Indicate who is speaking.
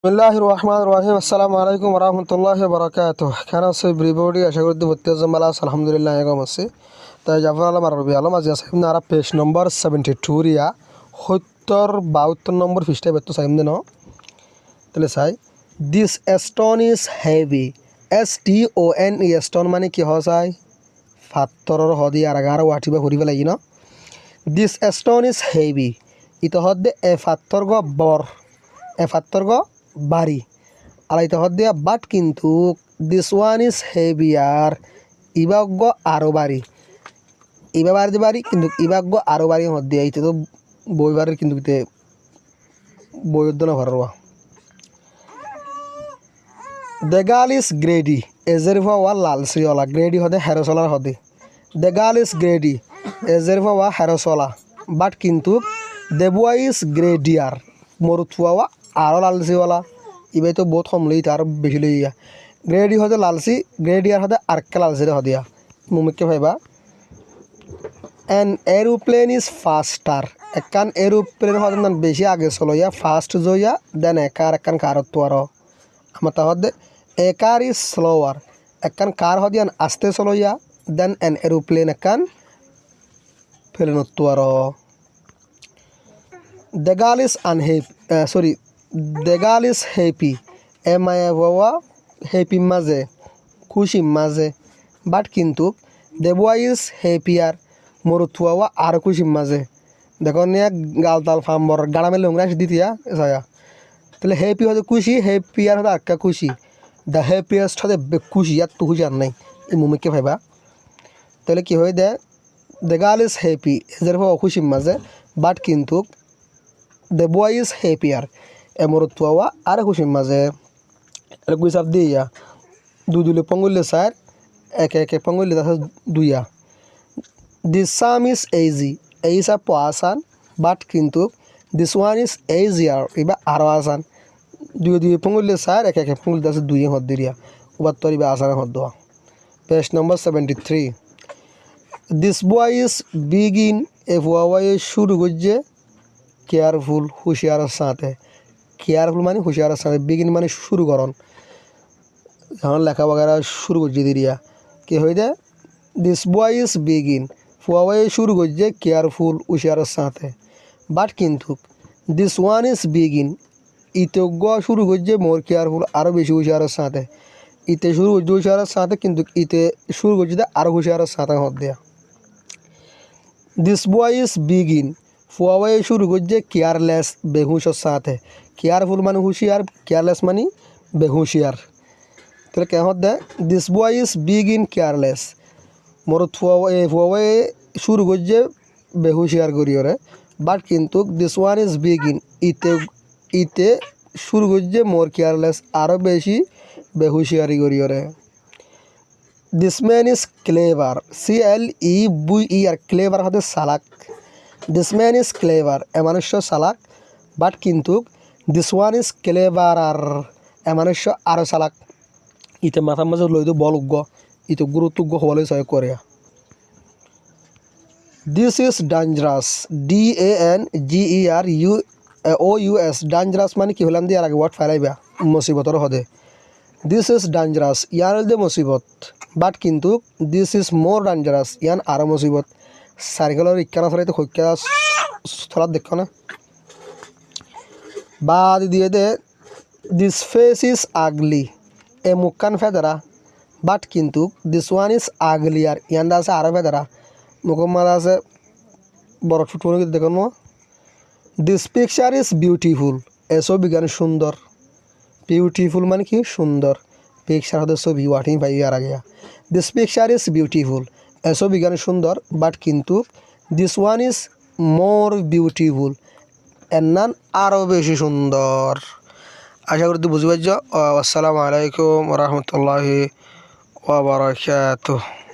Speaker 1: বিসমিল্লাহির রহমানির রহিম। আসসালামু আলাইকুম ওয়া রাহমাতুল্লাহি ওয়া বারাকাতুহু। কেন আছে ব্রিবডি আশা করি ভর্তি আজমালা আলহামদুলিল্লাহ এগম আছে। তাই জাফর আলম আর রবি আলম আজ সাহেব না পেজ নম্বর 72 রিয়া 72 নম্বর পৃষ্ঠায় বেত সাহেব দেন তাহলে চাই this stone is heavy STONE stone মানে কি হয় চাই ফাত্তরর হদি আর আগার ওয়াটিবা ঘুরিবে লাগি ন দিস স্টোন ইজ হেভি ইতো হদ্দে এ ফাত্তর গ বর এ ফাত্তর গ বাড়ি আলাইতে হদ দিয়া বাট কিন্তু দিস ওয়ান ইজ হেভিয়ার ইবাগ্য আরও বাড়ি ইবা বাড়ি বাড়ি কিন্তু ইবাগ্য আরও বাড়ি হদ দিয়া ইতে তো বই বাড়ির কিন্তু ইতে বইদ্য না ভরবা দ্য গার্ল ইজ গ্রেডি এজের ভাওয়া লালসিওলা গ্রেডি হদে হেরোসলার হদে দ্য গার্ল ইজ গ্রেডি এজের ভাওয়া হেরোসলা বাট কিন্তু দ্য বয় ইজ গ্রেডিয়ার মরুথুয়া আরও লালসিওয়ালা ইবাই তো বহুত কম লই তার বেশি লইয়া গ্রেডি হতে লালসি গ্রেডিয়ার হতে আরেকটা লালসি হদিয়া মুমিককে ভাইবা এন এরোপ্লেন ইজ ফাস্টার একখান এরোপ্লেন হতে বেশি আগে চলইয়া ফাস্ট জইয়া দেন একখান কারত আর আমার তা হদে এ কার ইজ স্লোয়ার একখান কার হদিয়ান আস্তে চলইয়া দেন এন এরোপ্লেন একখান প্লেনত আর the girl is the girl is happy এ মায়া বাবা হ্যাপি মাঝে খুশি মাঝে বাট কিন্তু দ্য বয় ইজ হ্যাপিয়ার মরুথুয়া আর খুশি মাঝে দেখো নিয়ে গাল তাল ফার্মর গাড়ামে লোংরা দিতিয়া ছায়া তাহলে হ্যাপি হতে খুশি হ্যাপিয়ার হতে আক্কা খুশি দ্য হ্যাপিয়েস্ট হতে খুশি আর তো খুশি আর নাই এই মুমিককে ভাইবা তাহলে কি হয়ে দেয় দ্য গার্ল ইজ হ্যাপি এদের অখুশি মাঝে বাট কিন্তু দ্য বয় ইজ হ্যাপিয়ার এ মরুথুয়া আর খুশি মাঝে গুইসাপ দিয়া দুলে পঙ্গুলে স্যার একে একে পঙ্গুলে তাছে দুইয়া দিস সাম ইজ এইজি এই সব আসান বাট কিন্তু দিস ওয়ান ইজ এইজিয়ার এবার আরও আসান দুই পঙ্গুলে স্যার একে একে পঙ্গুলে তাছে দুই হদ দিয়া উবাত্তর এবার আসান হদ দেওয়া page number 73 this boy is begin এ বয় শুরু করছে কেয়ারফুল হুঁশিয়ারের সাথে কেয়ারফুল মানে হুঁশিয়ারের সাথে বিগিন মানে শুরু করন যখন লেখা বগেরা শুরু করছে দিরিয়া কি হয়ে যায় দিস বয় ইজ বিগিন ফুয়াবাই শুরু করছে কেয়ারফুল হুঁশিয়ারের সাথে বাট কিন্তু দিস ওয়ান ইজ বিগিন ইতজ্ঞ শুরু করছে মোর কেয়ারফুল আরও বেশি হুঁশিয়ারের সাথে ইতে শুরু করছে হুঁশিয়ারের সাথে কিন্তু ইতে শুরু করছে আরও হুঁশিয়ারের সাথে হদ দেয়া দিস বয় ইজ বিগিন ফুয়াবাই শুরু করছে কেয়ারলেস বেহুশের সাথে কেয়ারফুল মানে হুঁশিয়ার কেয়ারলেস মানে বেহুশিয়ার তাহলে কেমন দেয় this boy is begin careless more ফুয়াবাই শুরু করছে বেহুশিয়ার করিওরে বাট কিন্তু দিস ওয়ান ইজ বিগিন ইতে শুরু করছে মোর কেয়ারলেস আরও বেশি বেহুশিয়ারি করিওরে this man is clever CLEVER clever হতে সালাক দিস ম্যান ইজ ক্লেভার এ মানুষ্য সালাক বাট কিন্তু দিস ওয়ান ইজ ক্লেভার আর এ মানুষ্য আরও সালাক ইতে মাথার মাঝে লইতো বল উগ্গ ইতে গুরুত্বজ্ঞ হবলে সহায় করে this is dangerous DANGEROUS dangerous মানে কি হলাম দিয়ে আর আগে ওয়ার্ড ফেলাইবা মুসিবতর হদে দিস ইজ ডেঞ্জারাস ইয়ার হল দে মুসিবত বাট কিন্তু দিস ইজ মোর ডেঞ্জারাস ইয়ান আরও মুসিবত সাইকেলের ইচ্ছা আসলে তো খৈকা স্থলাত দেখো না বাদ দিয়ে দে দিস ফেস ইজ আগলি এ মুখখান ফেদারা বাট কিন্তু দিস ওয়ান ইজ আগলিয়ার ইয়ানটা আছে আরও ফেদারা মুখম্মাদ আছে বড় ছোট দেখো না দিস পিকচার ইজ বিউটিফুল এ ছবি গান সুন্দর বিউটিফুল মানে কি সুন্দর পিকচার হতে ছবি ওয়াটিং পাই আর আগে দিস পিকচার ইজ বিউটিফুল এ ছবি গান সুন্দর বাট কিন্তু this one is more beautiful এর নাম আরও বেশি সুন্দর আশা করি তুই বুঝতে পারছ আসসালামু আলাইকুম রহমতুল্লাহি ওয়া বারাকাতুহু